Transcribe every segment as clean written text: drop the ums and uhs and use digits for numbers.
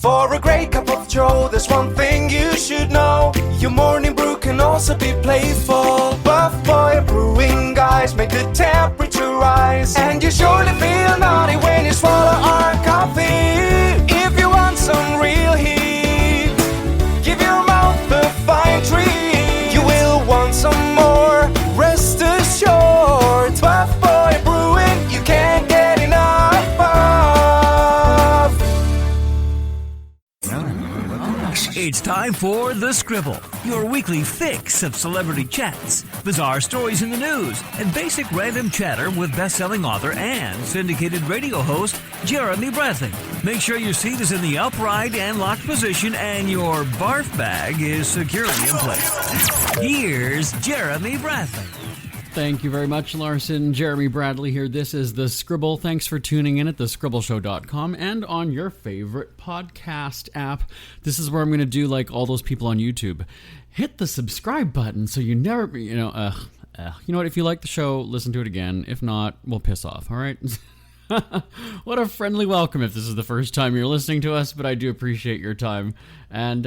For a great cup of joe, there's one thing you should know. Your morning brew can also be playful. Buff Boy Brewing guys make the temperature rise, and you surely feel naughty when you swallow our coffee. If you want some real heat, give your mouth a fine treat. You will want some more, rest assured. Buff Boy Brewing, you can't get enough of. It's time for The Scribble, your weekly fix of celebrity chats, bizarre stories in the news, and basic random chatter with best-selling author and syndicated radio host Jeremy Bradley. Make sure your seat is in the upright and locked position and your barf bag is securely in place. Here's Jeremy Bradley. Thank you very much, Larson. Jeremy Bradley here. This is The Scribble. Thanks for tuning in at thescribbleshow.com and on your favorite podcast app. This is where I'm going to do like all those people on YouTube. Hit the subscribe button so you never, you know what? If you like the show, listen to it again. If not, we'll piss off, all right? What a friendly welcome if this is the first time you're listening to us, but I do appreciate your time. And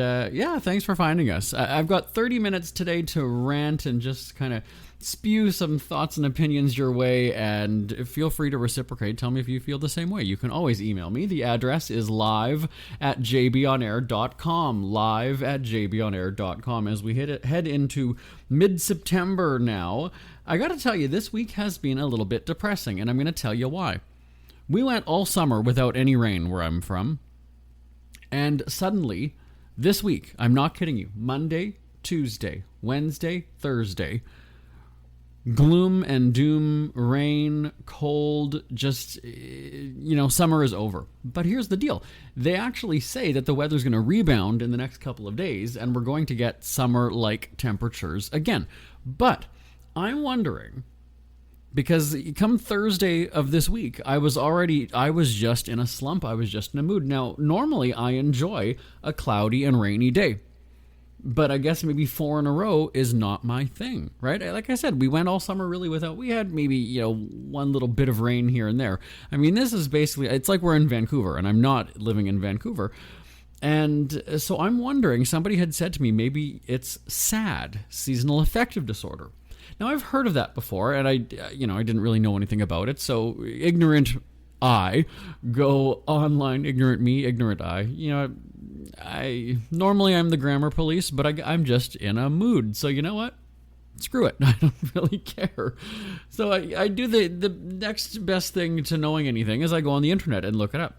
thanks for finding us. I've got 30 minutes today to rant and just kind of spew some thoughts and opinions your way, and feel free to reciprocate. Tell me if you feel the same way. You can always email me. The address is live@jbonair.com, live@jbonair.com. As we head into mid-September now, I gotta tell you, this week has been a little bit depressing, and I'm gonna tell you why. We went all summer without any rain where I'm from, and suddenly, this week, I'm not kidding you, Monday, Tuesday, Wednesday, Thursday, gloom and doom, rain, cold, just, summer is over. But here's the deal. They actually say that the weather's going to rebound in the next couple of days, and we're going to get summer-like temperatures again. But I'm wondering, because come Thursday of this week, I was just in a slump. I was just in a mood. Now, normally I enjoy a cloudy and rainy day, but I guess maybe 4 in a row is not my thing, right? Like I said, we went all summer really we had maybe, one little bit of rain here and there. I mean, this is basically, it's like we're in Vancouver, and I'm not living in Vancouver. And so I'm wondering, somebody had said to me, maybe it's SAD, seasonal affective disorder. Now, I've heard of that before, and I didn't really know anything about it, so ignorant I go online, ignorant me, ignorant I. Normally I'm the grammar police, but I'm just in a mood. So you know what? Screw it. I don't really care. So I do the next best thing to knowing anything is I go on the internet and look it up.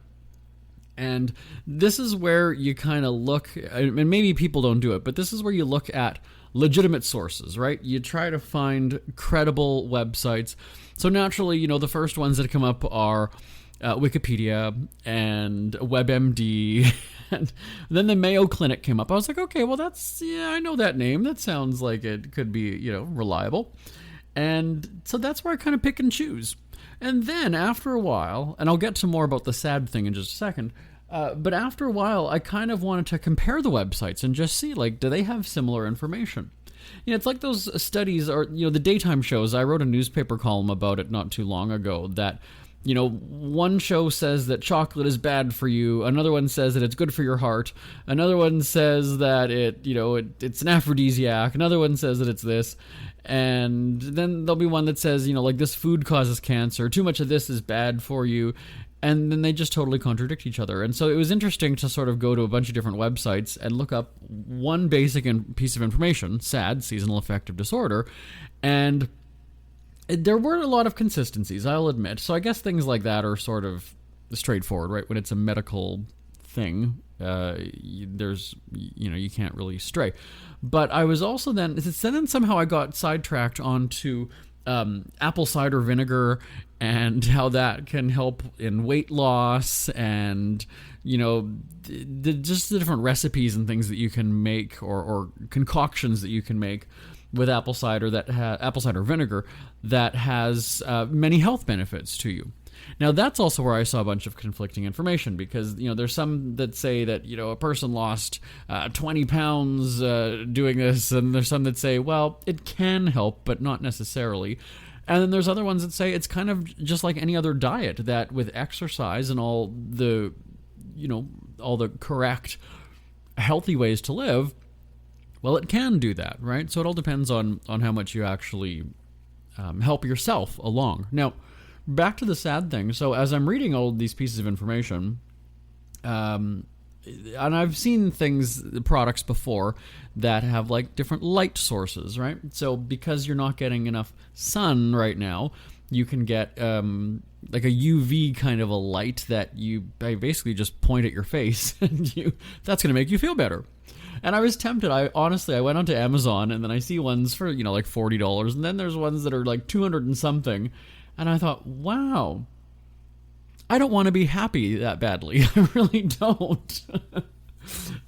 And this is where you kind of look, and maybe people don't do it, but this is where you look at legitimate sources, right? You try to find credible websites. So naturally, the first ones that come up are Wikipedia and WebMD, and then the Mayo Clinic came up. I was like, okay, well I know that name. That sounds like it could be, reliable. And so that's where I kind of pick and choose. And then after a while, and I'll get to more about the SAD thing in just a second, but after a while, I kind of wanted to compare the websites and just see, do they have similar information? It's like those studies or, the daytime shows. I wrote a newspaper column about it not too long ago that, one show says that chocolate is bad for you. Another one says that it's good for your heart. Another one says that it's an aphrodisiac. Another one says that it's this. And then there'll be one that says, this food causes cancer. Too much of this is bad for you. And then they just totally contradict each other. And so it was interesting to sort of go to a bunch of different websites and look up one basic piece of information, SAD, seasonal affective disorder, and there were a lot of consistencies, I'll admit. So I guess things like that are sort of straightforward, right? When it's a medical thing, there's, you can't really stray. But I was also then somehow I got sidetracked onto apple cider vinegar and how that can help in weight loss, and just the different recipes and things that you can make, or concoctions that you can make with apple cider vinegar that has many health benefits to you. Now, that's also where I saw a bunch of conflicting information, because, there's some that say that, a person lost 20 pounds doing this, and there's some that say, well, it can help, but not necessarily. And then there's other ones that say it's kind of just like any other diet, that with exercise and all the, all the correct, healthy ways to live, well, it can do that, right? So it all depends on how much you actually help yourself along. Now, back to the sad thing. So as I'm reading all these pieces of information, and I've seen products before that have like different light sources, right? So because you're not getting enough sun right now, you can get like a UV kind of a light that you basically just point at your face, and that's going to make you feel better. And I was tempted. I went onto Amazon, and then I see ones for like $40, and then there's ones that are like 200 and something, and I thought, wow, I don't want to be happy that badly. I really don't.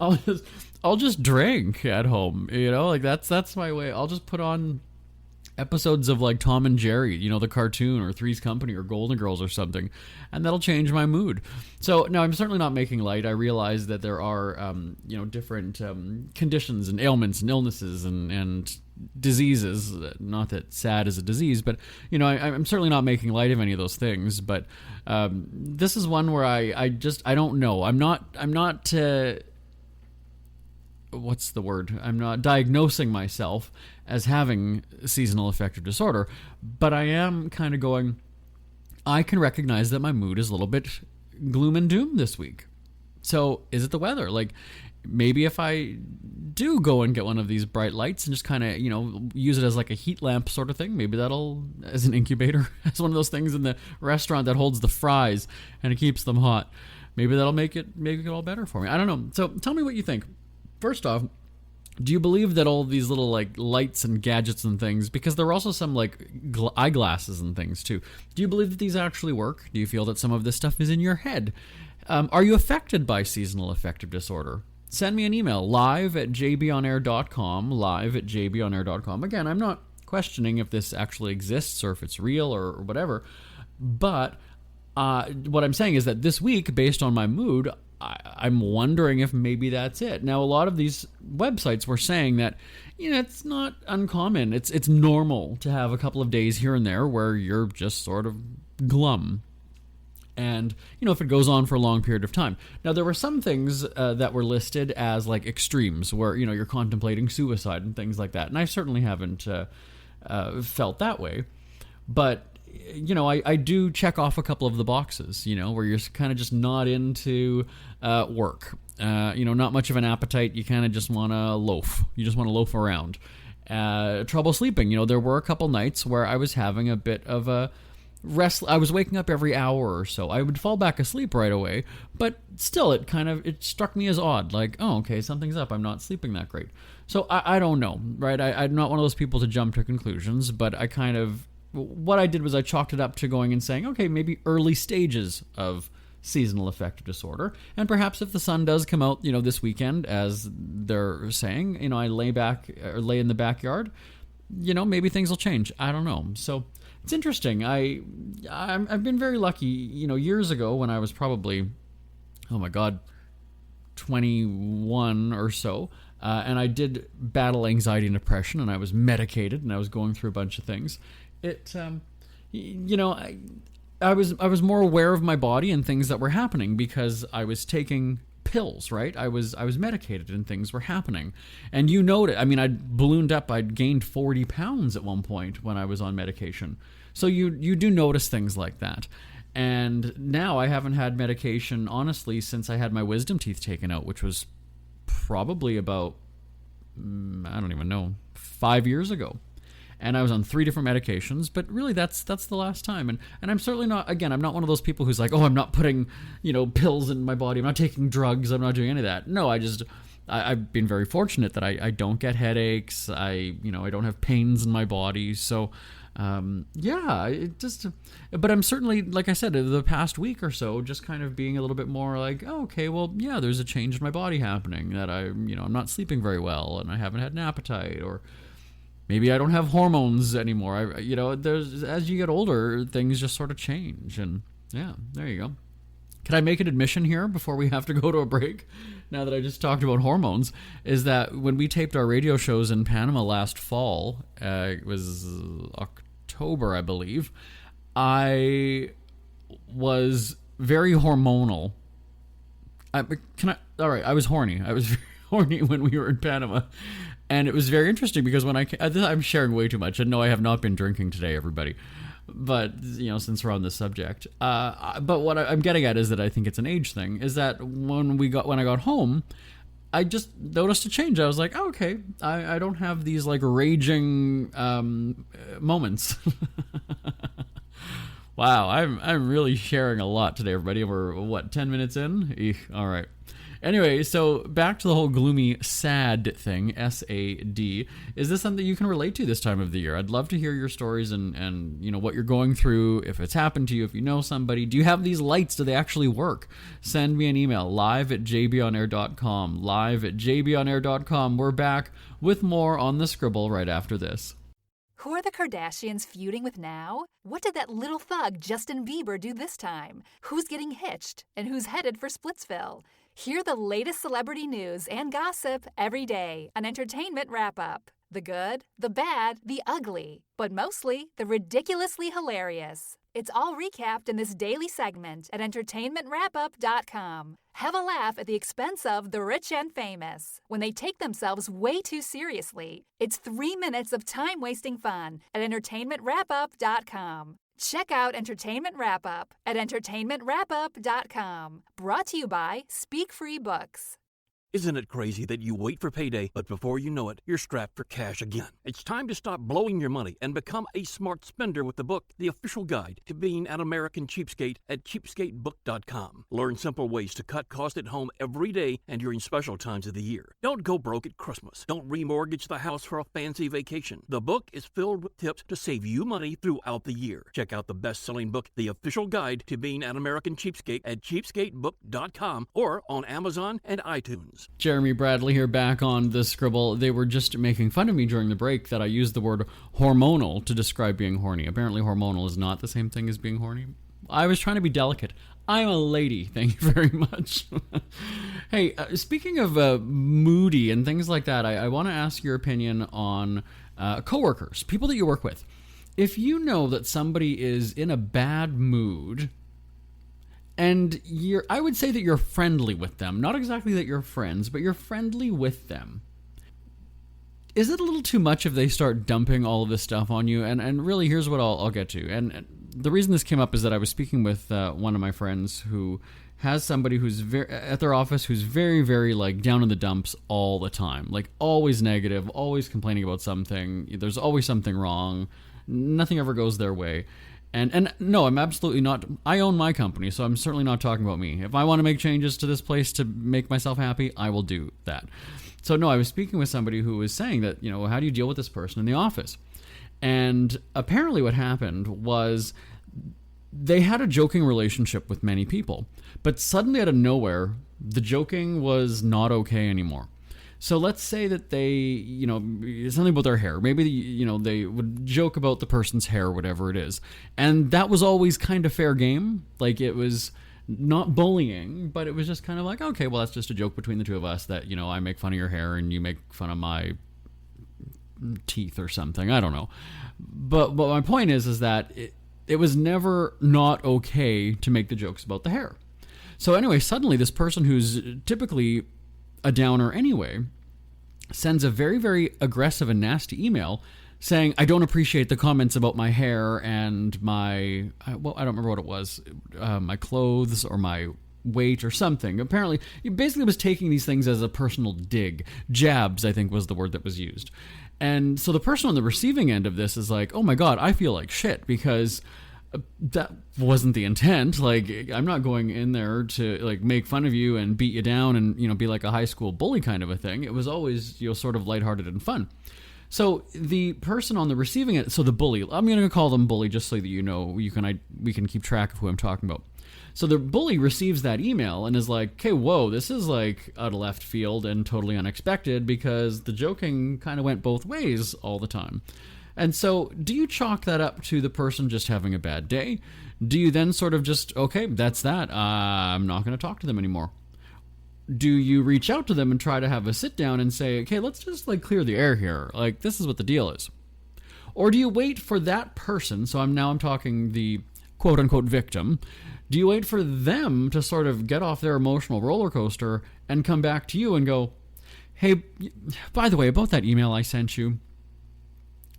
I'll just drink at home, like that's my way. I'll just put on episodes of like Tom and Jerry, the cartoon, or Three's Company, or Golden Girls or something, and that'll change my mood. So no, I'm certainly not making light. I realize that there are different conditions and ailments and illnesses and diseases. Not that sad is a disease, but I'm certainly not making light of any of those things. But this is one where I don't know. I'm not what's the word? I'm not diagnosing myself as having seasonal affective disorder, but I am kind of going, I can recognize that my mood is a little bit gloom and doom this week. So is it the weather? Like, maybe if I do go and get one of these bright lights and just kind of, use it as like a heat lamp sort of thing, maybe that'll, as an incubator, as one of those things in the restaurant that holds the fries and it keeps them hot. Maybe that'll make it all better for me. I don't know. So tell me what you think. First off, do you believe that all these little like lights and gadgets and things, because there are also some like eyeglasses and things too, do you believe that these actually work? Do you feel that some of this stuff is in your head? Are you affected by seasonal affective disorder? Send me an email, live@jbonair.com, live@jbonair.com. Again, I'm not questioning if this actually exists or if it's real or whatever, but what I'm saying is that this week, based on my mood, I'm wondering if maybe that's it. Now, a lot of these websites were saying that, it's not uncommon. It's normal to have a couple of days here and there where you're just sort of glum. And, if it goes on for a long period of time. Now, there were some things that were listed as like extremes where, you're contemplating suicide and things like that. And I certainly haven't felt that way. But I do check off a couple of the boxes, where you're kind of just not into work. Not much of an appetite. You kind of just want to loaf. You just want to loaf around. Trouble sleeping. There were a couple nights where I was having a bit of a I was waking up every hour or so. I would fall back asleep right away, but still it struck me as odd. Like, oh, okay, something's up. I'm not sleeping that great. So I don't know, right? I'm not one of those people to jump to conclusions, but what I did was I chalked it up to going and saying, okay, maybe early stages of seasonal affective disorder. And perhaps if the sun does come out, this weekend, as they're saying, I lay in the backyard, maybe things will change. I don't know. So it's interesting. I've been very lucky, years ago when I was probably, 21 or so, and I did battle anxiety and depression, and I was medicated, and I was going through a bunch of things. I was more aware of my body and things that were happening because I was taking pills, right? I was medicated and things were happening. And I'd ballooned up. I'd gained 40 pounds at one point when I was on medication. So you do notice things like that. And now I haven't had medication, honestly, since I had my wisdom teeth taken out, which was probably about, I don't even know, 5 years ago. And I was on 3 different medications, but really that's the last time. And I'm certainly not, again, I'm not one of those people who's like, oh, I'm not putting, pills in my body. I'm not taking drugs. I'm not doing any of that. No, I've been very fortunate that I don't get headaches. I don't have pains in my body. So, but I'm certainly, like I said, the past week or so, just kind of being a little bit more like, oh, okay, well, yeah, there's a change in my body happening that I'm not sleeping very well and I haven't had an appetite, or maybe I don't have hormones anymore. There's, as you get older, things just sort of change. And yeah, there you go. Can I make an admission here before we have to go to a break? Now that I just talked about hormones, is that when we taped our radio shows in Panama last fall, it was October, I believe, I was very hormonal. All right, I was horny. I was very horny when we were in Panama. And it was very interesting because when I'm sharing way too much. And no, I have not been drinking today, everybody. But, since we're on this subject. But what I'm getting at is that I think it's an age thing. Is that when I got home, I just noticed a change. I was like, oh, okay, I don't have these like raging moments. Wow, I'm really sharing a lot today, everybody. We're 10 minutes in? Eek, all right. Anyway, so back to the whole gloomy sad thing, SAD. Is this something you can relate to this time of the year? I'd love to hear your stories and what you're going through, if it's happened to you, if you know somebody. Do you have these lights? Do they actually work? Send me an email, live@jbonair.com, live@jbonair.com. We're back with more on the Scribble right after this. Who are the Kardashians feuding with now? What did that little thug Justin Bieber do this time? Who's getting hitched? And who's headed for Splitsville? Hear the latest celebrity news and gossip every day on Entertainment Wrap-Up. The good, the bad, the ugly, but mostly the ridiculously hilarious. It's all recapped in this daily segment at entertainmentwrapup.com. Have a laugh at the expense of the rich and famous when they take themselves way too seriously. It's 3 minutes of time-wasting fun at entertainmentwrapup.com. Check out Entertainment Wrap-Up at entertainmentwrapup.com. Brought to you by Speak Free Books. Isn't it crazy that you wait for payday, but before you know it, you're strapped for cash again? It's time to stop blowing your money and become a smart spender with the book, The Official Guide to Being an American Cheapskate at cheapskatebook.com. Learn simple ways to cut costs at home every day and during special times of the year. Don't go broke at Christmas. Don't remortgage the house for a fancy vacation. The book is filled with tips to save you money throughout the year. Check out the best-selling book, The Official Guide to Being an American Cheapskate at cheapskatebook.com or on Amazon and iTunes. Jeremy Bradley here, back on the Scribble. They were just making fun of me during the break that I used the word hormonal to describe being horny. Apparently hormonal is not the same thing as being horny. I was trying to be delicate. I'm a lady, thank you very much. Hey, speaking of moody and things like that, I want to ask your opinion on coworkers, people that you work with. If you know that somebody is in a bad mood, and I would say that you're friendly with them. Not exactly that you're friends, but you're friendly with them. Is it a little too much if they start dumping all of this stuff on you? And really, here's what I'll get to. And the reason this came up is that I was speaking with one of my friends who has somebody who's at their office who's very, very like down in the dumps all the time. Like always negative, always complaining about something. There's always something wrong. Nothing ever goes their way. And no, I'm absolutely not. I own my company, so I'm certainly not talking about me. If I want to make changes to this place to make myself happy, I will do that. So no, I was speaking with somebody who was saying that, how do you deal with this person in the office? And apparently what happened was they had a joking relationship with many people, but suddenly out of nowhere, the joking was not okay anymore. So let's say that they, something about their hair. Maybe, they would joke about the person's hair, whatever it is. And that was always kind of fair game. Like, it was not bullying, but it was just kind of like, okay, well, that's just a joke between the two of us that, I make fun of your hair and you make fun of my teeth or something. I don't know. But my point is that it was never not okay to make the jokes about the hair. So anyway, suddenly this person who's typically a downer anyway sends a very, very aggressive and nasty email saying, I don't appreciate the comments about my hair and I don't remember what it was, my clothes or my weight or something. Apparently, he basically was taking these things as a personal dig. Jabs, I think, was the word that was used. And so the person on the receiving end of this is like, oh my God, I feel like shit because that wasn't the intent. Like, I'm not going in there to like make fun of you and beat you down and, be like a high school bully kind of a thing. It was always, sort of lighthearted and fun. So the person on the receiving end, so the bully, I'm going to call them bully just so that we can keep track of who I'm talking about. So the bully receives that email and is like, okay, whoa, this is like out of left field and totally unexpected because the joking kind of went both ways all the time. And so do you chalk that up to the person just having a bad day? Do you then sort of just, okay, that's that. I'm not going to talk to them anymore. Do you reach out to them and try to have a sit down and say, okay, let's just like clear the air here. Like, this is what the deal is. Or do you wait for that person? So I'm talking the quote-unquote victim, do you wait for them to sort of get off their emotional roller coaster and come back to you and go, hey, by the way, about that email I sent you,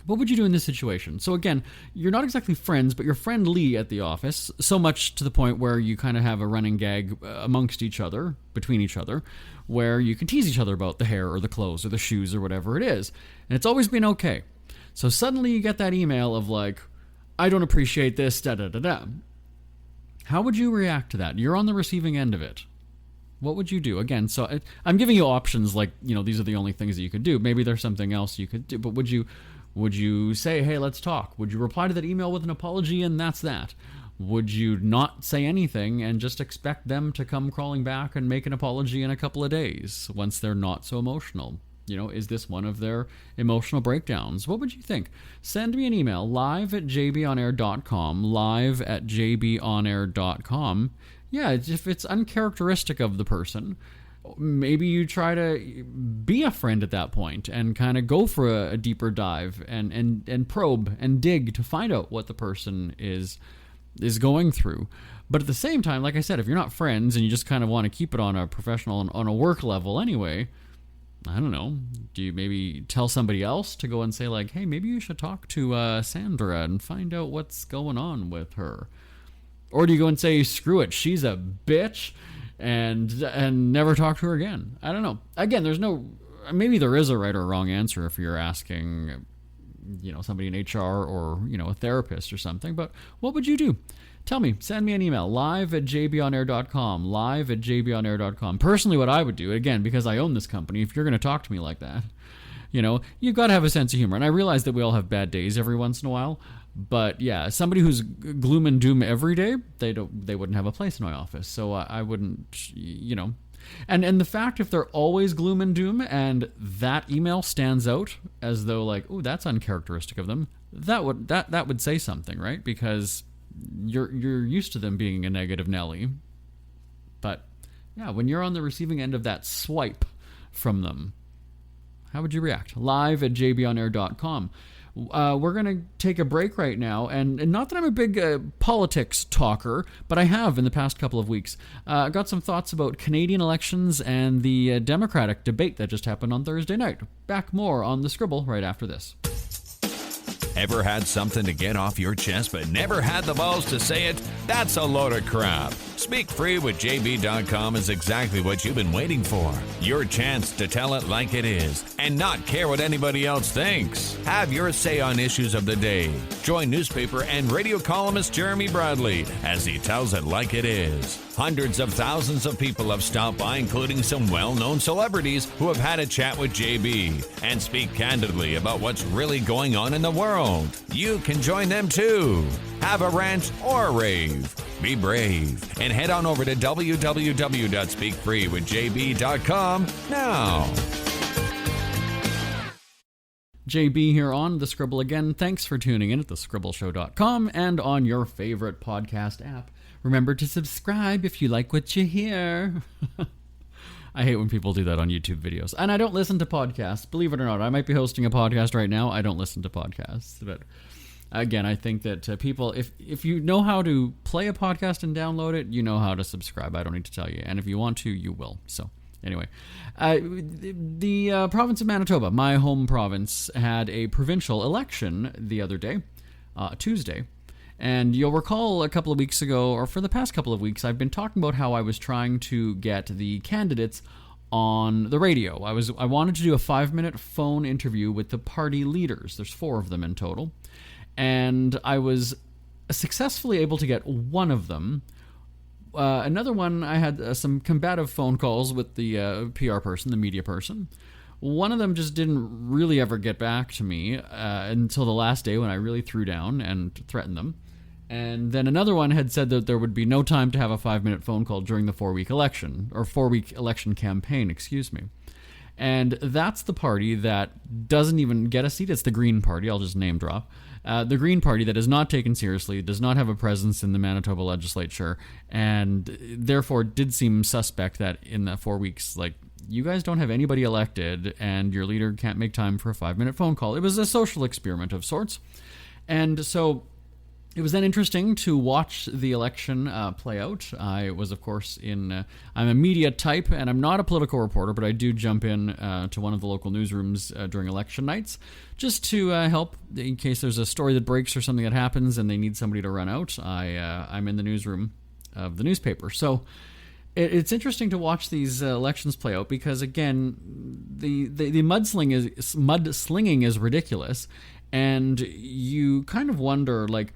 what would you do in this situation? So again, you're not exactly friends, but you're friendly at the office, so much to the point where you kind of have a running gag amongst each other, between each other, where you can tease each other about the hair or the clothes or the shoes or whatever it is. And it's always been okay. So suddenly you get that email of like, I don't appreciate this, da-da-da-da. How would you react to that? You're on the receiving end of it. What would you do? Again, so I'm giving you options like, these are the only things that you could do. Maybe there's something else you could do, but would you say, hey, let's talk? Would you reply to that email with an apology and that's that? Would you not say anything and just expect them to come crawling back and make an apology in a couple of days once they're not so emotional? Is this one of their emotional breakdowns? What would you think? Send me an email, live@jbonair.com, live@jbonair.com. Yeah, if it's uncharacteristic of the person, maybe you try to be a friend at that point and kind of go for a deeper dive and probe and dig to find out what the person is going through. But at the same time, like I said, if you're not friends and you just kind of want to keep it on a professional, on a work level anyway, I don't know, do you maybe tell somebody else to go and say like, hey, maybe you should talk to Sandra and find out what's going on with her? Or do you go and say, screw it, she's a bitch, and never talk to her again? I don't know. Again, maybe there is a right or wrong answer if you're asking, somebody in HR or, a therapist or something, but what would you do? Tell me, send me an email, live@jbonair.com, live@jbonair.com. Personally, what I would do, again, because I own this company, if you're going to talk to me like that, you've got to have a sense of humor. And I realize that we all have bad days every once in a while, but yeah, somebody who's gloom and doom every day, they wouldn't have a place in my office. So I wouldn't, And the fact if they're always gloom and doom and that email stands out as though like, oh, that's uncharacteristic of them, that would say something, right? Because you're used to them being a negative Nelly. But yeah, when you're on the receiving end of that swipe from them, how would you react? live@jbonair.com. We're going to take a break right now, and not that I'm a big politics talker, but I have in the past couple of weeks. Got some thoughts about Canadian elections and the Democratic debate that just happened on Thursday night. Back more on the Scribble right after this. Ever had something to get off your chest but never had the balls to say it? That's a load of crap. Speak Free with JB.com is exactly what you've been waiting for. Your chance to tell it like it is and not care what anybody else thinks. Have your say on issues of the day. Join newspaper and radio columnist Jeremy Bradley as he tells it like it is. Hundreds of thousands of people have stopped by, including some well-known celebrities who have had a chat with JB and speak candidly about what's really going on in the world. You can join them too. Have a rant or a rave. Be brave and head on over to www.speakfreewithjb.com now. JB here on The Scribble again. Thanks for tuning in at thescribbleshow.com and on your favorite podcast app. Remember to subscribe if you like what you hear. I hate when people do that on YouTube videos. And I don't listen to podcasts, believe it or not. I might be hosting a podcast right now. I don't listen to podcasts. But again, I think that people, if you know how to play a podcast and download it, you know how to subscribe. I don't need to tell you. And if you want to, you will. So anyway, the province of Manitoba, my home province, had a provincial election the other day, Tuesday. And you'll recall a couple of weeks ago, or for the past couple of weeks, I've been talking about how I was trying to get the candidates on the radio. I wanted to do a 5-minute phone interview with the party leaders. There's 4 of them in total. And I was successfully able to get one of them. Another one, I had some combative phone calls with the PR person, the media person. One of them just didn't really ever get back to me until the last day when I really threw down and threatened them. And then another one had said that there would be no time to have a 5-minute phone call during the 4-week election, or 4-week election campaign, excuse me. And that's the party that doesn't even get a seat. It's the Green Party. I'll just name drop. The Green Party that is not taken seriously, does not have a presence in the Manitoba legislature, and therefore did seem suspect that in the 4 weeks, like, you guys don't have anybody elected, and your leader can't make time for a 5-minute phone call. It was a social experiment of sorts. And so It was then interesting to watch the election play out. I was, of course, I'm a media type, and I'm not a political reporter, but I do jump in to one of the local newsrooms during election nights just to help in case there's a story that breaks or something that happens and they need somebody to run out. I'm in the newsroom of the newspaper. So it's interesting to watch these elections play out because, again, the mudslinging is ridiculous, and you kind of wonder, like,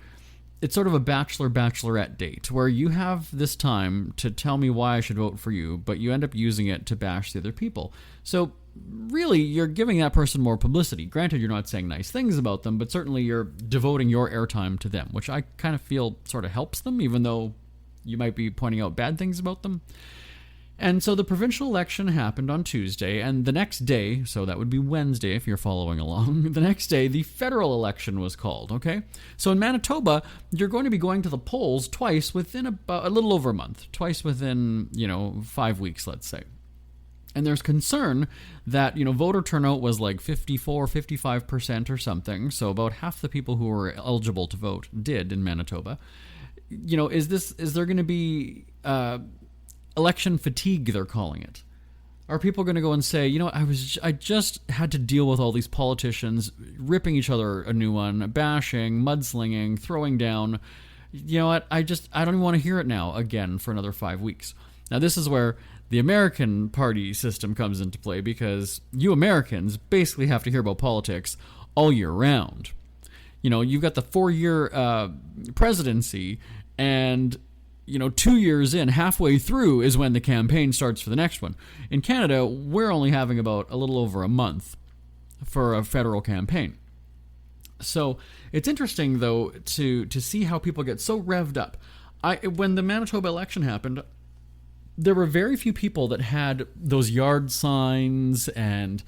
it's sort of a bachelorette date where you have this time to tell me why I should vote for you, but you end up using it to bash the other people. So really, you're giving that person more publicity. Granted, you're not saying nice things about them, but certainly you're devoting your airtime to them, which I kind of feel sort of helps them, even though you might be pointing out bad things about them. And so the provincial election happened on Tuesday, and the next day, so that would be Wednesday if you're following along, the next day the federal election was called, okay? So in Manitoba, you're going to be going to the polls twice within about a little over a month, twice within, 5 weeks, let's say. And there's concern that, voter turnout was like 55% or something, so about half the people who were eligible to vote did in Manitoba. Is there going to be election fatigue, they're calling it? Are people going to go and say, I just had to deal with all these politicians ripping each other a new one, bashing, mudslinging, throwing down. You know what? I don't even want to hear it now again for another 5 weeks. Now, this is where the American party system comes into play, because you Americans basically have to hear about politics all year round. You've got the 4-year presidency, and 2 years in, halfway through, is when the campaign starts for the next one. In Canada, we're only having about a little over a month for a federal campaign. So it's interesting, though, to see how people get so revved up. When the Manitoba election happened, there were very few people that had those yard signs, and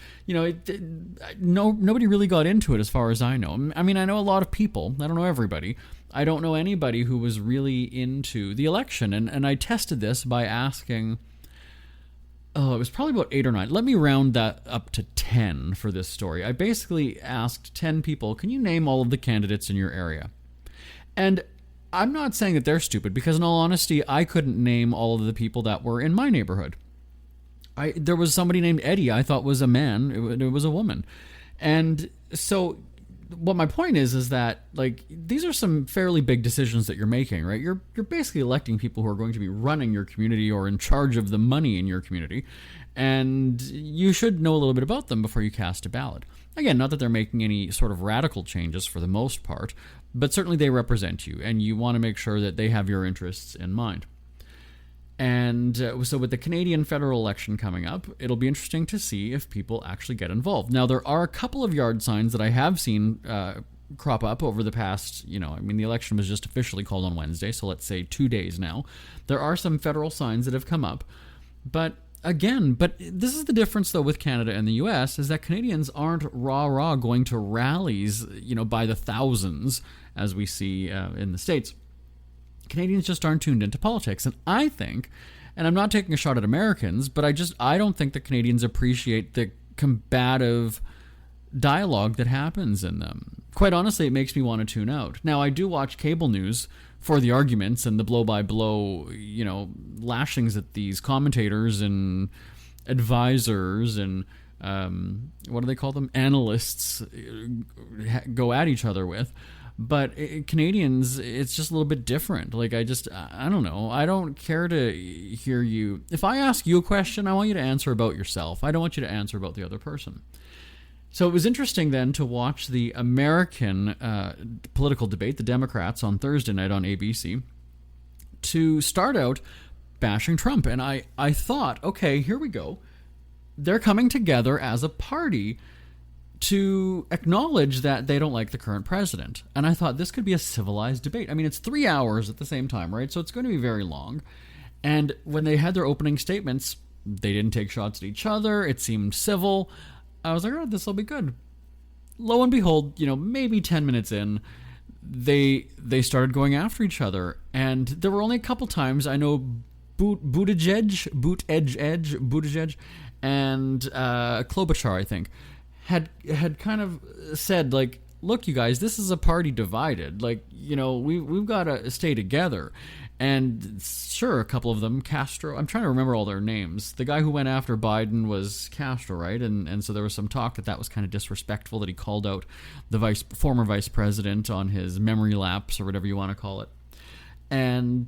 nobody really got into it as far as I know. I mean, I know a lot of people. I don't know everybody. I don't know anybody who was really into the election, and I tested this by asking, it was probably about 8 or 9. Let me round that up to 10 for this story. I basically asked 10 people, can you name all of the candidates in your area? And I'm not saying that they're stupid, because in all honesty, I couldn't name all of the people that were in my neighborhood. There was somebody named Eddie I thought was a man. It was a woman. And so what my point is that, like, these are some fairly big decisions that you're making, right? You're basically electing people who are going to be running your community or in charge of the money in your community, and you should know a little bit about them before you cast a ballot. Again, not that they're making any sort of radical changes for the most part, but certainly they represent you, and you want to make sure that they have your interests in mind. And so with the Canadian federal election coming up, it'll be interesting to see if people actually get involved. Now, there are a couple of yard signs that I have seen crop up over the past, the election was just officially called on Wednesday, so let's say 2 days now. There are some federal signs that have come up. But this is the difference, though, with Canada and the U.S., is that Canadians aren't rah-rah going to rallies, by the thousands, as we see in the States. Canadians just aren't tuned into politics. And I think, and I'm not taking a shot at Americans, but I don't think that Canadians appreciate the combative dialogue that happens in them. Quite honestly, it makes me want to tune out. Now, I do watch cable news for the arguments and the blow-by-blow, lashings at these commentators and advisors and, what do they call them? Analysts go at each other with. But Canadians, it's just a little bit different. Like, I don't know. I don't care to hear you. If I ask you a question, I want you to answer about yourself. I don't want you to answer about the other person. So it was interesting then to watch the American political debate, the Democrats, on Thursday night on ABC, to start out bashing Trump. And I thought, okay, here we go. They're coming together as a party to acknowledge that they don't like the current president. And I thought this could be a civilized debate. I mean, it's 3 hours at the same time, right? So it's going to be very long. And when they had their opening statements, they didn't take shots at each other. It seemed civil. I was like, oh, this will be good. Lo and behold, maybe 10 minutes in, they started going after each other. And there were only a couple times, I know Buttigieg, and Klobuchar, I think, had kind of said, like, look, you guys, this is a party divided. Like, we've got to stay together. And sure, a couple of them, Castro, I'm trying to remember all their names. The guy who went after Biden was Castro, right? And so there was some talk that was kind of disrespectful, that he called out the former vice president on his memory lapse, or whatever you want to call it. And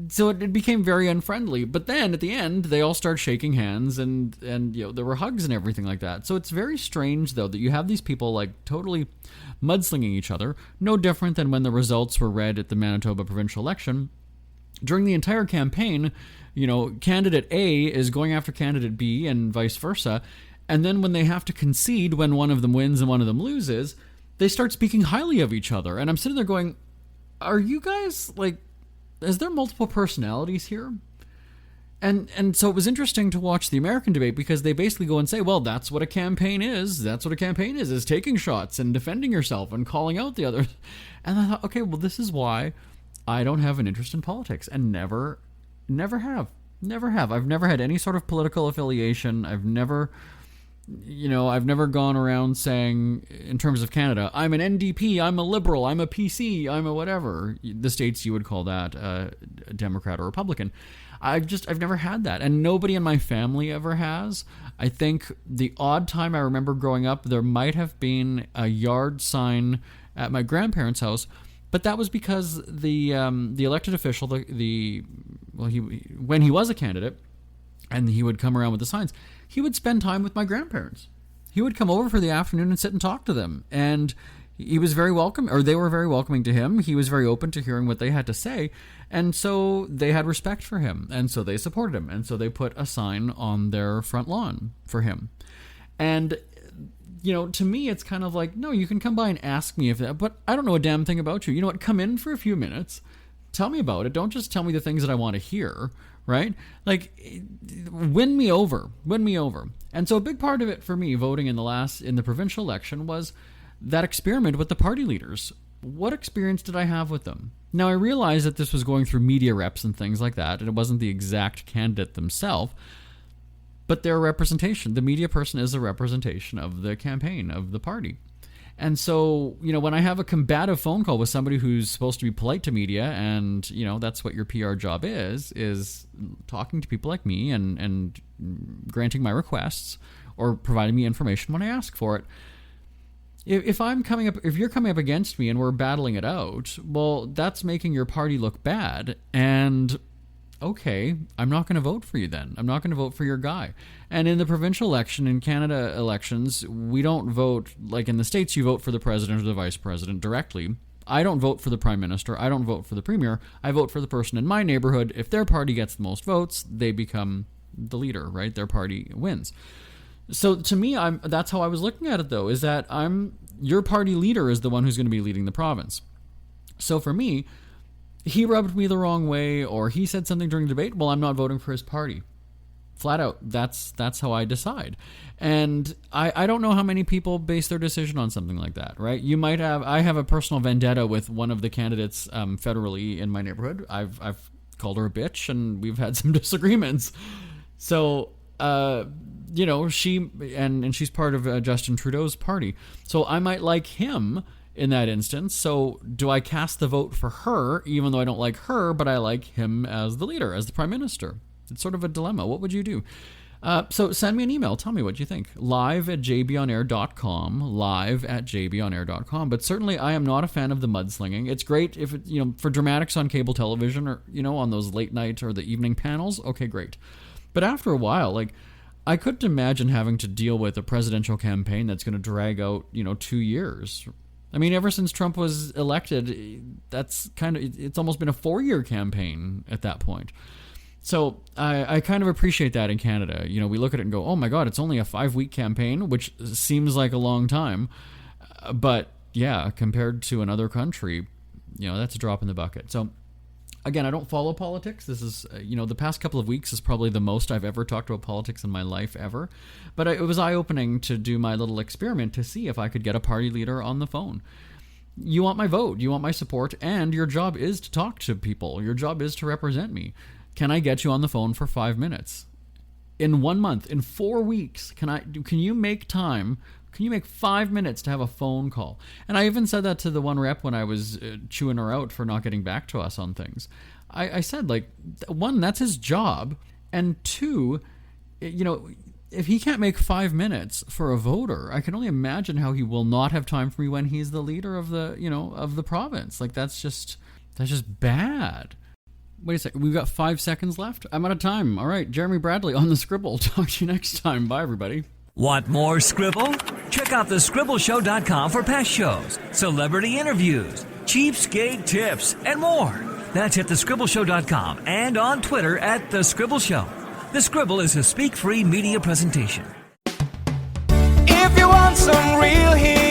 so it became very unfriendly. But then at the end, they all start shaking hands, and there were hugs and everything like that. So it's very strange, though, that you have these people like totally mudslinging each other, no different than when the results were read at the Manitoba provincial election. During the entire campaign, candidate A is going after candidate B and vice versa. And then when they have to concede, when one of them wins and one of them loses, they start speaking highly of each other. And I'm sitting there going, are you guys, like, is there multiple personalities here? And so it was interesting to watch the American debate, because they basically go and say, well, that's what a campaign is. That's what a campaign is taking shots and defending yourself and calling out the others. And I thought, okay, well, this is why I don't have an interest in politics, and never have. I've never had any sort of political affiliation. I've never gone around saying, in terms of Canada, I'm an NDP, I'm a Liberal, I'm a PC, I'm a whatever. The States, you would call that a Democrat or Republican. I've never had that, and nobody in my family ever has. I think the odd time I remember growing up, there might have been a yard sign at my grandparents' house, but that was because the elected official, when he was a candidate, and he would come around with the signs, he would spend time with my grandparents. He would come over for the afternoon and sit and talk to them. And he was very welcome, or they were very welcoming to him. He was very open to hearing what they had to say. And so they had respect for him. And so they supported him. And so they put a sign on their front lawn for him. And, to me, it's kind of like, no, you can come by and ask me if that, but I don't know a damn thing about you. You know what? Come in for a few minutes. Tell me about it. Don't just tell me the things that I want to hear. Right? Like, win me over. And so a big part of it for me, voting in the provincial election, was that experiment with the party leaders. What experience did I have with them? Now, I realized that this was going through media reps and things like that, and it wasn't the exact candidate themselves, but their representation. The media person is a representation of the campaign, of the party. And so, when I have a combative phone call with somebody who's supposed to be polite to media, and, that's what your PR job is talking to people like me and granting my requests or providing me information when I ask for it. If you're coming up against me and we're battling it out, well, that's making your party look bad. And okay, I'm not going to vote for you then. I'm not going to vote for your guy. And in the provincial election, in Canada elections, we don't vote, like in the States, you vote for the president or the vice president directly. I don't vote for the prime minister. I don't vote for the premier. I vote for the person in my neighborhood. If their party gets the most votes, they become the leader, right? Their party wins. So to me, that's how I was looking at it, though, is that your party leader is the one who's going to be leading the province. So for me, he rubbed me the wrong way, or he said something during the debate, well, I'm not voting for his party. Flat out, that's how I decide. And I don't know how many people base their decision on something like that, right? I have a personal vendetta with one of the candidates federally in my neighborhood. I've called her a bitch, and we've had some disagreements. So, she's part of Justin Trudeau's party. So I might like him in that instance. So do I cast the vote for her, even though I don't like her, but I like him as the leader, as the prime minister? It's sort of a dilemma. What would you do? So send me an email. Tell me what you think. live@jbonair.com, live@jbonair.com. But certainly I am not a fan of the mudslinging. It's great if for dramatics on cable television, or, on those late night or the evening panels. Okay, great. But after a while, I couldn't imagine having to deal with a presidential campaign that's going to drag out, 2 years. I mean, ever since Trump was elected, it's almost been a 4-year campaign at that point. So I kind of appreciate that in Canada. We look at it and go, oh my God, it's only a 5-week campaign, which seems like a long time. But yeah, compared to another country, that's a drop in the bucket. So again, I don't follow politics. This is, the past couple of weeks is probably the most I've ever talked about politics in my life ever. But it was eye-opening to do my little experiment to see if I could get a party leader on the phone. You want my vote, you want my support, and your job is to talk to people. Your job is to represent me. Can I get you on the phone for 5 minutes? in 1 month, in 4 weeks, can you make time? Can you make 5 minutes to have a phone call? And I even said that to the one rep when I was chewing her out for not getting back to us on things. I said, like, one, that's his job, and two, if he can't make 5 minutes for a voter, I can only imagine how he will not have time for me when he's the leader of the province. Like, that's just bad. Wait a second. We've got 5 seconds left. I'm out of time. All right. Jeremy Bradley on the Scribble. Talk to you next time. Bye, everybody. Want more Scribble? Check out thescribbleshow.com for past shows, celebrity interviews, cheapskate tips, and more. That's at thescribbleshow.com and on Twitter at The Scribble Show. The Scribble is a speak-free media presentation. If you want some real heat